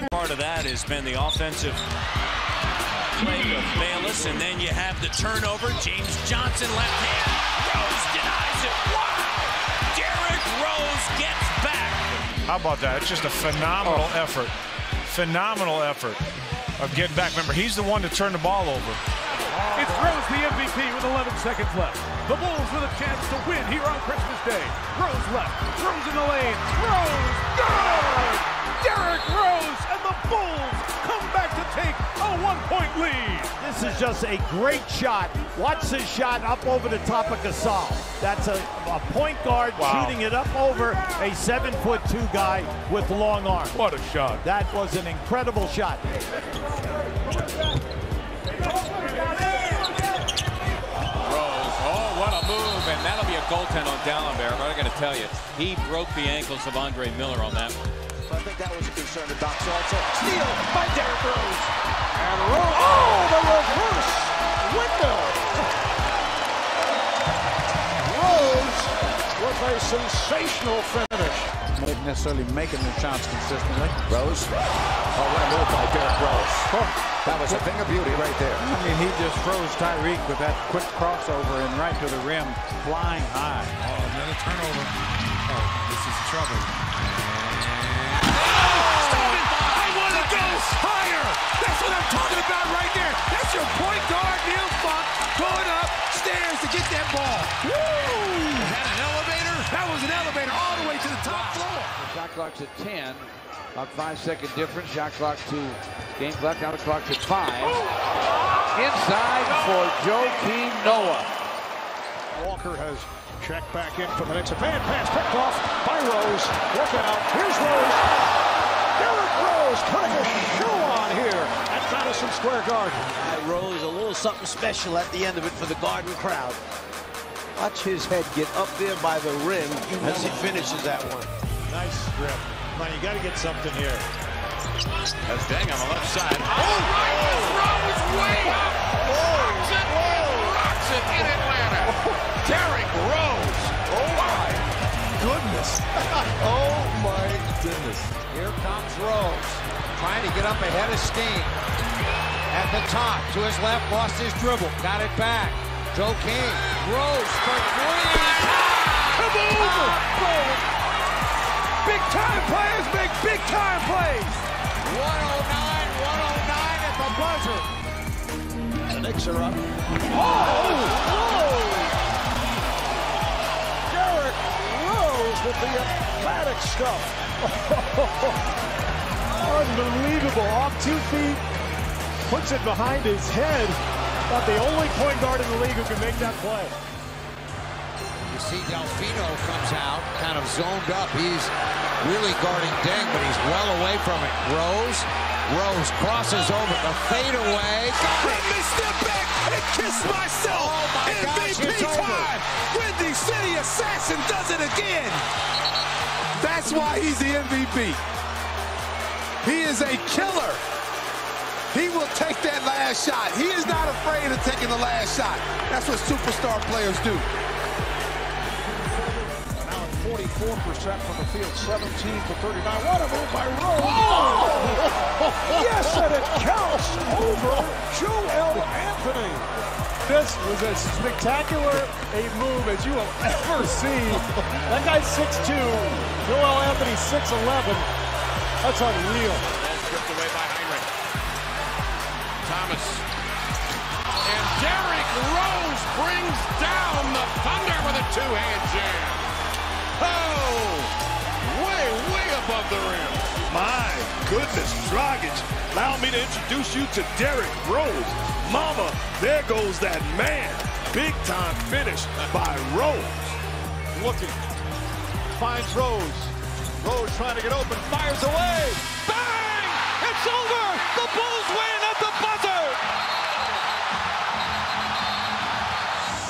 Part of that has been the offensive play of Wallace, and then you have the turnover. James Johnson left hand. Rose denies it. Wow! Derrick Rose gets back. How about that? It's just a phenomenal effort. Phenomenal effort of getting back. Remember, he's the one to turn the ball over. It's Rose, the MVP, with 11 seconds left. The Bulls with a chance to win here on Christmas Day. Rose left, throws in the lane. Rose, good! Derrick Rose and the Bulls come back to take a 1-point lead. This is just a great shot. Watch this shot up over the top of Gasol. That's a point guard shooting it up over a 7'2" guy with long arms. What a shot. That was an incredible shot. What a move, and that'll be a goaltend on Dallenberg. But I got to tell you, he broke the ankles of Andre Miller on that one. So I think that was a concern to Doc. So steal by Derrick Rose. And Rose, the reverse window. Rose with a sensational finish. Not necessarily making the shots consistently. Rose. Oh, what a move by Derrick Rose. That was a thing of beauty right there. I mean, he just froze Tyreek with that quick crossover and right to the rim, flying high. Oh, another turnover. Oh, this is trouble. I want to go higher. That's what I'm talking about right there. That's your point guard, Neil Funk, going upstairs to get that ball. Woo! Is that an elevator? That was an elevator all the way to the top floor. The shot clock's at 10. About 5-second difference. Shot clock to game clock. Now the clock's at 5. Inside for Joakim Noah. Walker has checked back in for the next bad pass picked off by Rose. Look out. Here's Rose. Derrick Rose putting a show on here at Madison Square Garden. Rose, a little something special at the end of it for the Garden crowd. Watch his head get up there by the rim as he finishes that one. Nice strip. Come on, you got to get something here. That's Deng on the left side. Rose way up. Rocks it in Atlanta. Derrick Rose. Oh my goodness. Oh my goodness. Here comes Rose, trying to get up ahead of Steen. At the top, to his left, lost his dribble, got it back. Joakim, Rose for 3. Kaboom! Big time players make big time plays. 109 at the buzzer. The Knicks are up. Derrick Rose with the emphatic stuff. Unbelievable. Off 2 feet. Puts it behind his head. About the only point guard in the league who can make that play. You see Delfino comes out, kind of zoned up. He's really guarding Deng, but he's well away from it. Rose crosses over the fadeaway. Let me step back and kiss myself. Oh my gosh, MVP time. Windy City Assassin does it again. That's why he's the MVP. He is a killer. He will take that last shot. He is not afraid of taking the last shot. That's what superstar players do. Now at 44% from the field, 17 for 39. What a move by Rose. Yes, and it counts over Joel Anthony. This was as spectacular a move as you have ever seen. That guy's 6'2". Joel Anthony 6'11". That's unreal. That's stripped away by Hindrich. Thomas. And Derrick Rose brings down the Thunder with a 2-hand jam. Oh! Way above the rim. My goodness, Dragic. Allow me to introduce you to Derrick Rose. Mama, there goes that man. Big time finish by Rose. Looking. Finds Rose. Rose trying to get open. Fires away. Bang! It's over! The Bulls win at the buzzer!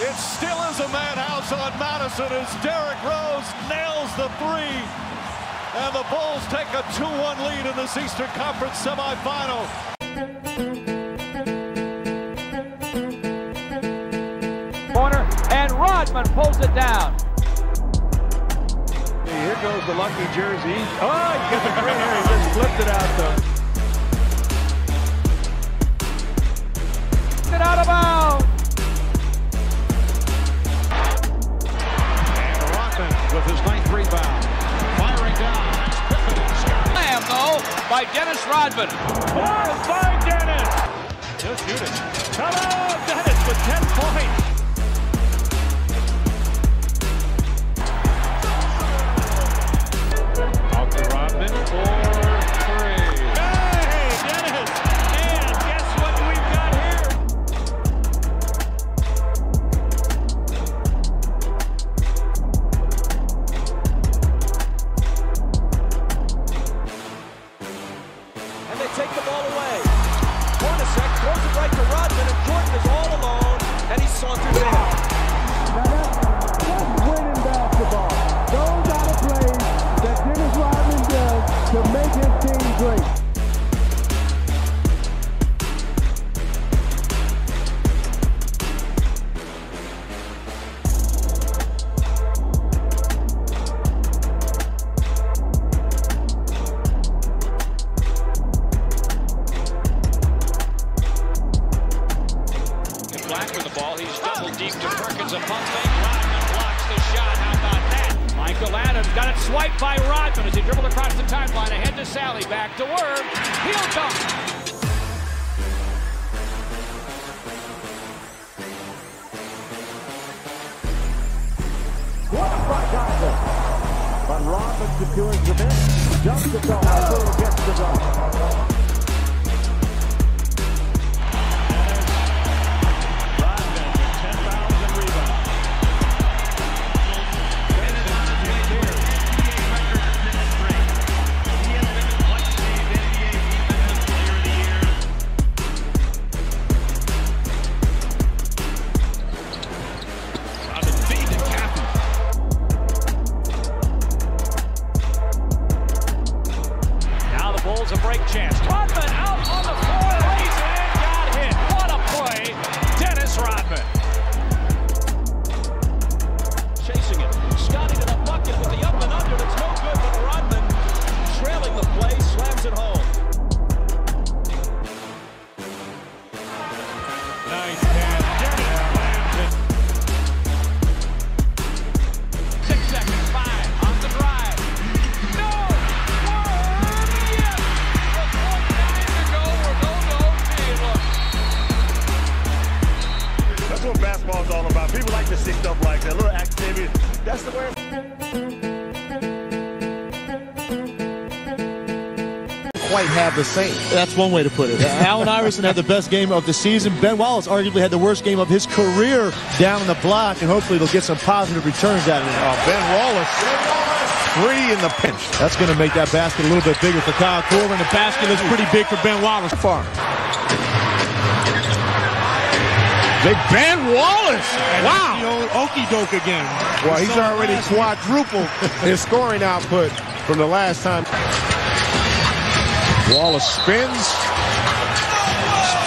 It still is a madhouse on Madison as Derrick Rose nails the 3. And the Bulls take a 2-1 lead in this Eastern Conference semifinal. Corner, and Rodman pulls it down. There goes the lucky jersey. Oh, you got the gray hair. He just flipped it out, though. Get out of bounds. And Rodman with his 9th rebound. Firing down. That's Pippen. Slam, though, by Dennis Rodman. Oh, by Dennis. He'll shoot it. Come on, Dennis with 10 points. Out to Rodman for 3. Hey, Dennis. And guess what we've got here? And they take the ball away. Hornacek throws it right to Rodman, and Jordan is all alone, and he saunters in. That's winning basketball. Those are the plays that Dennis Rodman does to make his team great. Black with the ball. He's double deep to Perkins. A pump fake. Rodman blocks the shot. How about that? Michael Adams got it swiped by Rodman as he dribbled across the timeline. Ahead to Sally. Back to Worm. He'll dunk. What by Gasol. But Rodman secures the miss. Jumps the goal. Gasol gets the goal. A break chance. Rodman out on the floor, lays it in, got hit. What a play, Dennis Rodman. Chasing it. Scottie to the bucket with the up and under. It's no good, but Rodman, trailing the play, slams it home. Nice pass. Dennis slams it. 6 seconds, 5 on the drive. No! That's what basketball's all about. People like to see stuff like that, little activity. That's the way. Quite have the same. That's one way to put it. Allen Iverson had the best game of the season. Ben Wallace arguably had the worst game of his career down in the block, and hopefully they'll get some positive returns out of it. Ben Wallace, 3 in the pinch. That's going to make that basket a little bit bigger for Kyle Korver, and the basket is pretty big for Ben Wallace. Far. Big Ben Wallace. Wow. The old okey-doke again. Well, he's already quadrupled his scoring output from the last time. Wallace spins.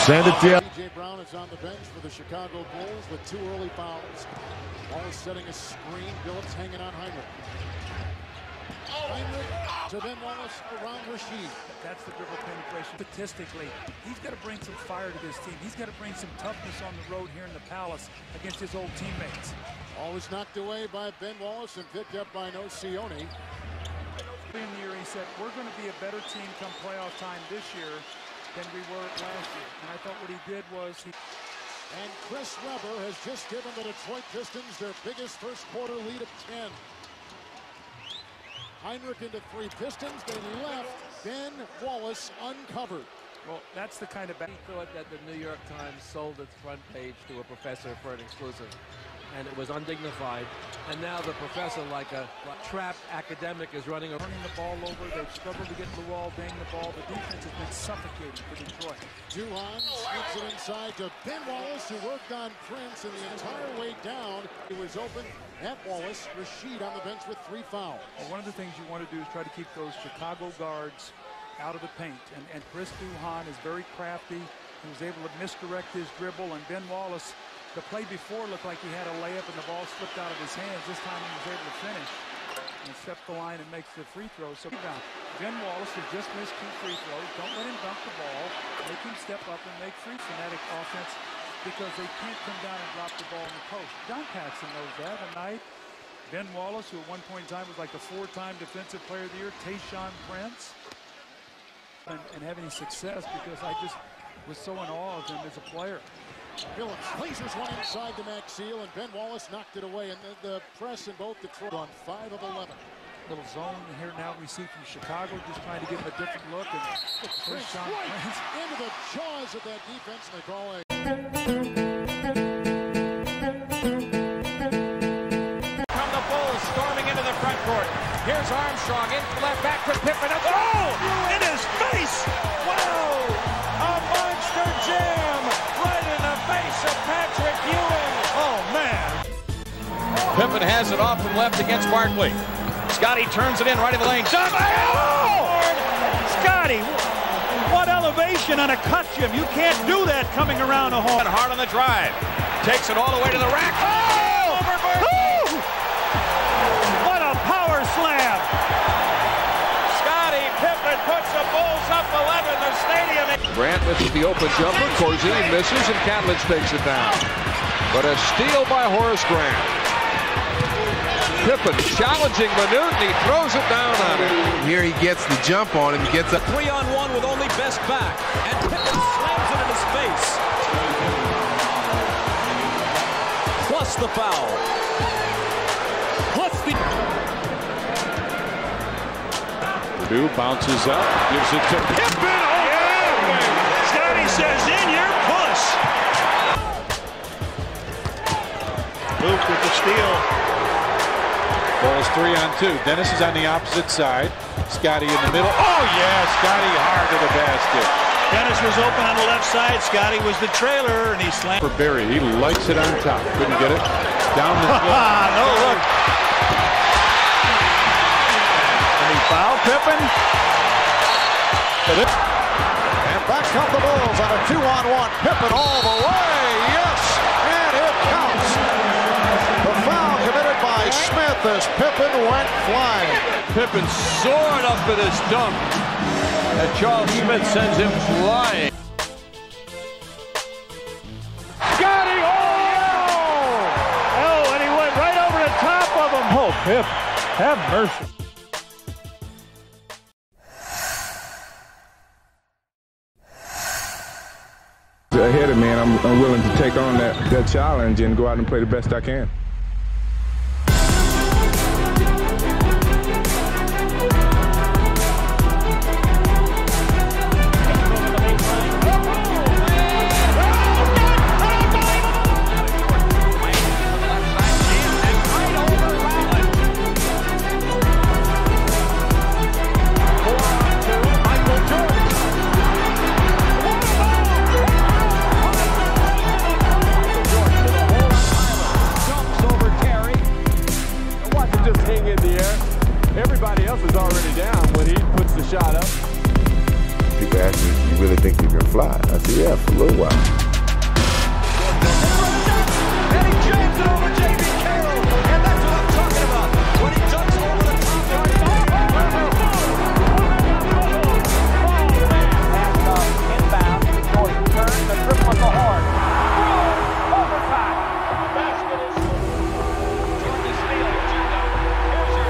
Send it down. J. Brown is on the bench for the Chicago Bulls with 2 early fouls. Wallace setting a screen. Billups hanging on Hindrich. Hindrich to Ben Wallace around Rasheed. That's the dribble penetration. Statistically, he's got to bring some fire to this team. He's got to bring some toughness on the road here in the Palace against his old teammates. Always knocked away by Ben Wallace and picked up by Nocioni. In the year, he said, we're going to be a better team come playoff time this year than we were last year. And I thought what he did was And Chris Webber has just given the Detroit Pistons their biggest first quarter lead of 10. Hindrich into 3 Pistons. They left Ben Wallace uncovered. Well, that's the kind of... He thought that the New York Times sold its front page to a professor for an exclusive, and it was undignified. And now the professor, like a trapped academic, is running the ball over. They've struggled to get Luol Deng the ball. The defense has been suffocating for Detroit. Duhan sneaks it inside to Ben Wallace, who worked on Prince, and the entire way down, he was open at Wallace. Rasheed on the bench with 3 fouls. Well, one of the things you want to do is try to keep those Chicago guards out of the paint. And Chris Duhan is very crafty. He was able to misdirect his dribble. And Ben Wallace, the play before looked like he had a layup and the ball slipped out of his hands. This time he was able to finish. and steps the line and makes the free throw. So now, Ben Wallace has just missed 2 free throws. Don't let him dunk the ball. Make him step up and make free fanatic offense because they can't come down and drop the ball in the post. John Paxson knows that. Tonight, Ben Wallace, who at one point in time was like the 4-time Defensive Player of the Year, Tayshaun Prince, and having success because I just was so in awe of him as a player. Phillips lasers one inside to Maxfield, and Ben Wallace knocked it away. And the press in both Detroit on 5 of 11. Little zone here now we see from Chicago, just trying to give him a different look. And Prince right into the jaws of that defense, and they call a... From the Bulls, storming into the front court. Here's Armstrong in left, back to Pippen. Oh! In his face! Wow! A monster jam right in the face of Patrick Ewing. Oh, man. Pippen has it off from left against Barkley. Scottie turns it in right in the lane. Oh! Scottie, what elevation on a cut, Jim. You can't do that coming around a horn. Hard on the drive. Takes it all the way to the rack. Oh! Over Barkley. What a power slam. Scottie Pippen puts the Bulls up 11. The stadium. Grant misses the open jumper. Corzine misses, and Catlett takes it down. But a steal by Horace Grant. Pippen challenging Minute, and he throws it down on him. Here he gets the jump on him. He gets a 3-on-1 with only Best back. And Pippen slams it in his face. Plus the foul. Plus the... Purdue bounces up, gives it to Pippen. Oh, yeah! Scottie says, in your puss. Luke with the steal. Ball's 3-on-2. Dennis is on the opposite side. Scottie in the middle. Oh, yeah, Scottie hard to the basket. Dennis was open on the left side. Scottie was the trailer, and he slammed. For Barry, he likes it on top. Couldn't get it. Down the floor. No look. And he fouled Pippen. And back come the Bulls on a 2-on-1. Pippen all the way. Yes, and it counts. The foul committed by Smith as Pippen went flying. Pippen soared up at his dunk, and Charles Smith sends him flying. Scottie, oh, and he went right over the top of him. Oh, Pip, have mercy. Ahead of me, and I'm willing to take on that challenge and go out and play the best I can. Everybody else is already down when he puts the shot up. People ask me, you really think you can fly? I said, yeah, for a little while. And he jams it over J.B. Carroll, and that's what I'm talking about. When he dunks over the top right. Inbound, Jordan turns the triple at the horn. Overtime. Basket is Jordan steals. Here's your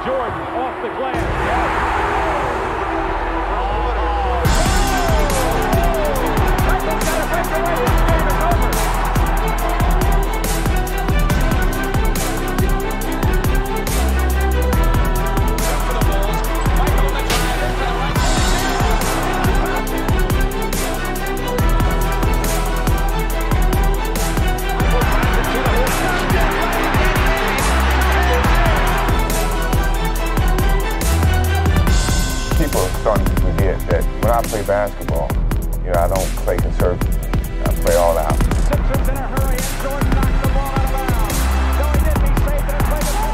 Jordan off the glass. Michael's got to break away. This game is over. For the Bulls. Michael in the drive into the right. People are starting to forget that when I play basketball, I don't play conservative. I play all out. Simpson's in a hurry, and Jordan knocked the ball out of bounds. No, he didn't. He saved it and played it. Oh, what a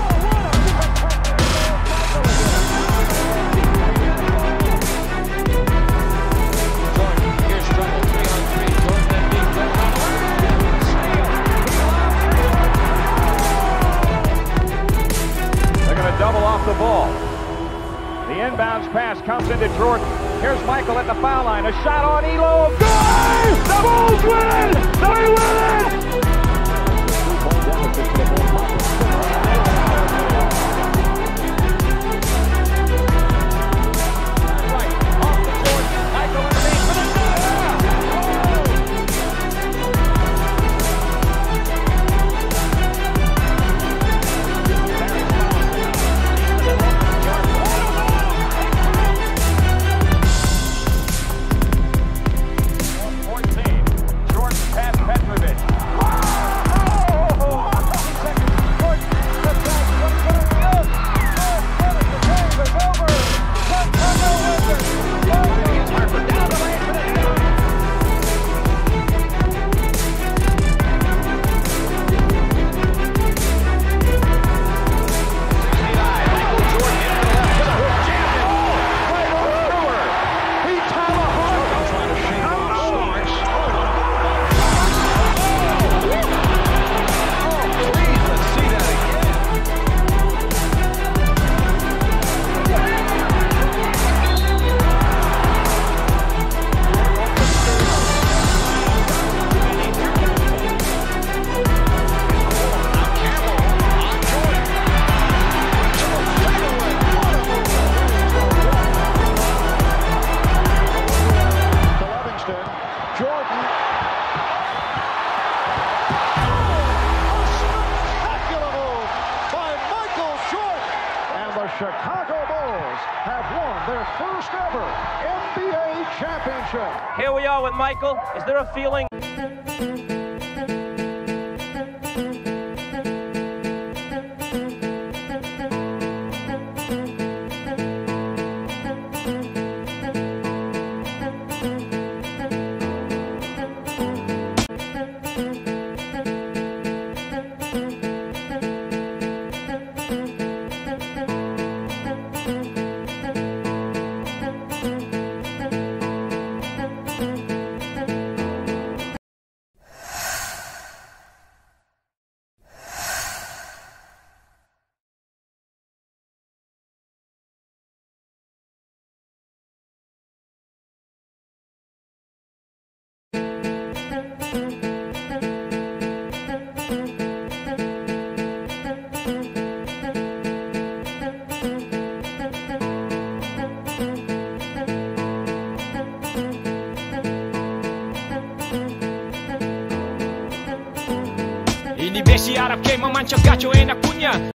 spectacular Jordan, here's trouble. 3-on-3. Jordan then being led by They're going to double off the ball. The inbounds pass comes into Jordan. Here's Michael at the foul line. A shot on Elo. Good! The Bulls win! They win! Right, off to Jordan. Michael underneath for the Chicago Bulls have won their first ever NBA championship. Here we are with Michael. Is there a feeling? Ini Besi Arab K memancap kacau enak punya.